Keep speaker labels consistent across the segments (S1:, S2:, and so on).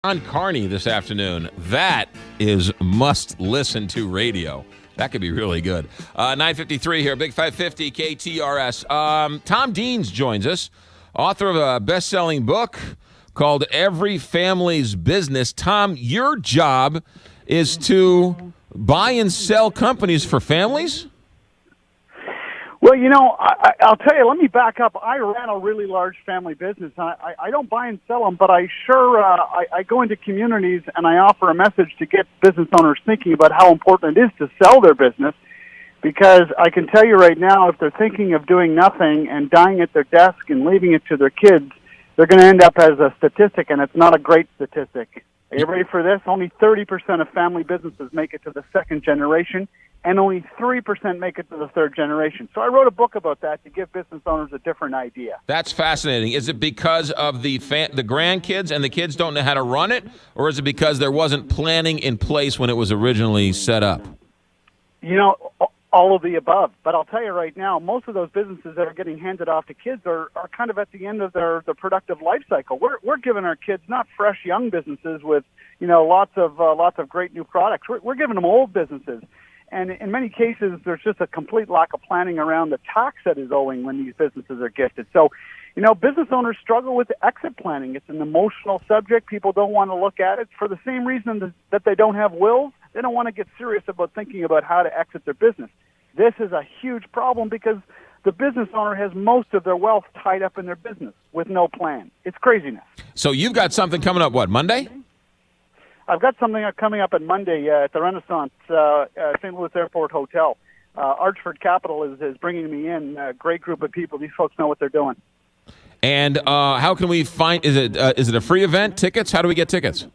S1: John Carney this afternoon. That is must-listen-to radio. That could be really good. 9:53 here, Big 550 KTRS. Tom Deans joins us, author of a best-selling book called Every Family's Business. Tom, your job is to buy and sell companies for families?
S2: Well, I'll tell you, let me back up. I ran a really large family business. I don't buy and sell them, but I go into communities and I offer a message to get business owners thinking about how important it is to sell their business, because I can tell you right now, if they're thinking of doing nothing and dying at their desk and leaving it to their kids, they're going to end up as a statistic, and it's not a great statistic. Are you ready for this? Only 30% of family businesses make it to the second generation, and only 3% make it to the third generation. So I wrote a book about that to give business owners a different idea.
S1: That's fascinating. Is it because of the grandkids and the kids don't know how to run it, or is it because there wasn't planning in place when it was originally set up?
S2: All of the above. But I'll tell you right now, most of those businesses that are getting handed off to kids are kind of at the end of their productive life cycle. We're giving our kids not fresh young businesses with lots of great new products. We're giving them old businesses. And in many cases, there's just a complete lack of planning around the tax that is owing when these businesses are gifted. So, business owners struggle with exit planning. It's an emotional subject. People don't want to look at it for the same reason that they don't have wills. They don't want to get serious about thinking about how to exit their business. This is a huge problem because the business owner has most of their wealth tied up in their business with no plan. It's craziness.
S1: So you've got something coming up, what, Monday?
S2: I've got something coming up on Monday at the Renaissance St. Louis Airport Hotel. Archford Capital is bringing me in, a great group of people. These folks know what they're doing.
S1: And how can we find, is it a free event, tickets? How do we get tickets?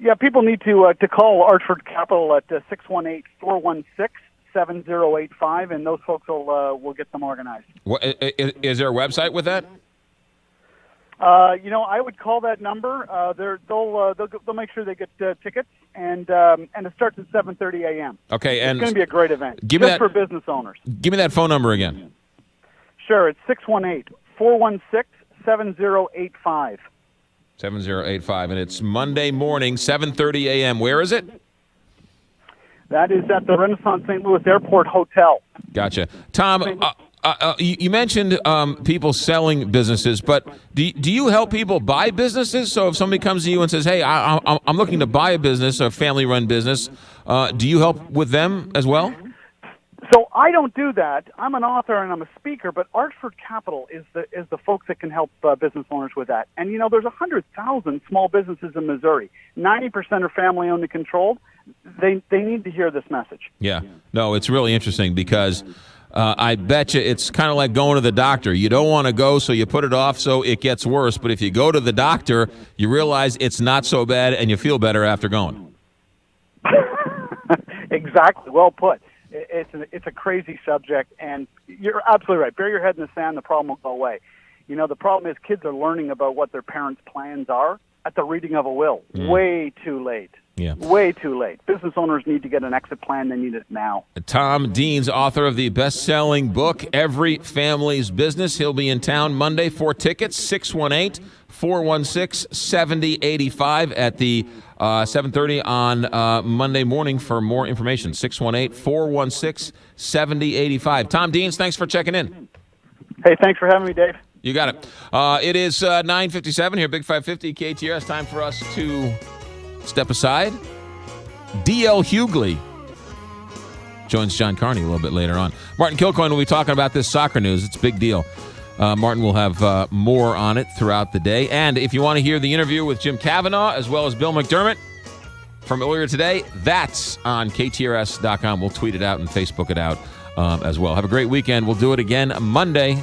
S2: Yeah, people need to call Archford Capital at 618-416-7085, and those folks will get them organized.
S1: Is there a website with that?
S2: I would call that number. They'll make sure they get tickets, and it starts at 7:30 a.m.
S1: Okay, and
S2: it's going to be a great event for business owners.
S1: Give me that phone number again.
S2: Sure, it's 618-416-7085.
S1: 7085, and it's Monday morning, 7:30 a.m. Where is it?
S2: That is at the Renaissance St. Louis Airport Hotel.
S1: Gotcha. Tom, you mentioned people selling businesses, but do you help people buy businesses? So if somebody comes to you and says, hey, I'm looking to buy a business, a family-run business, do you help with them as well?
S2: So I don't do that. I'm an author and I'm a speaker, but Archford Capital is the folks that can help business owners with that. And, there's 100,000 small businesses in Missouri. 90% are family-owned and controlled. They need to hear this message.
S1: Yeah. No, it's really interesting because I bet you it's kind of like going to the doctor. You don't want to go, so you put it off so it gets worse. But if you go to the doctor, you realize it's not so bad and you feel better after going.
S2: Exactly. Well put. It's a crazy subject, and you're absolutely right. Bury your head in the sand, the problem will go away. The problem is kids are learning about what their parents' plans are at the reading of a will. Way too late.
S1: Yeah.
S2: Way too late. Business owners need to get an exit plan. They need it now.
S1: Tom Deans, author of the best-selling book, Every Family's Business. He'll be in town Monday for tickets, 618-416-7085 at the 7:30 on Monday morning for more information, 618-416-7085. Tom Deans, thanks for checking in.
S2: Hey, thanks for having me, Dave.
S1: You got it. It is 9:57 here, Big 550 KTRS. Time for us to step aside. D.L. Hughley joins John Carney a little bit later on. Martin Kilcoyne will be talking about this soccer news. It's a big deal. Martin will have more on it throughout the day. And if you want to hear the interview with Jim Cavanaugh as well as Bill McDermott from earlier today, that's on KTRS.com. We'll tweet it out and Facebook it out as well. Have a great weekend. We'll do it again Monday.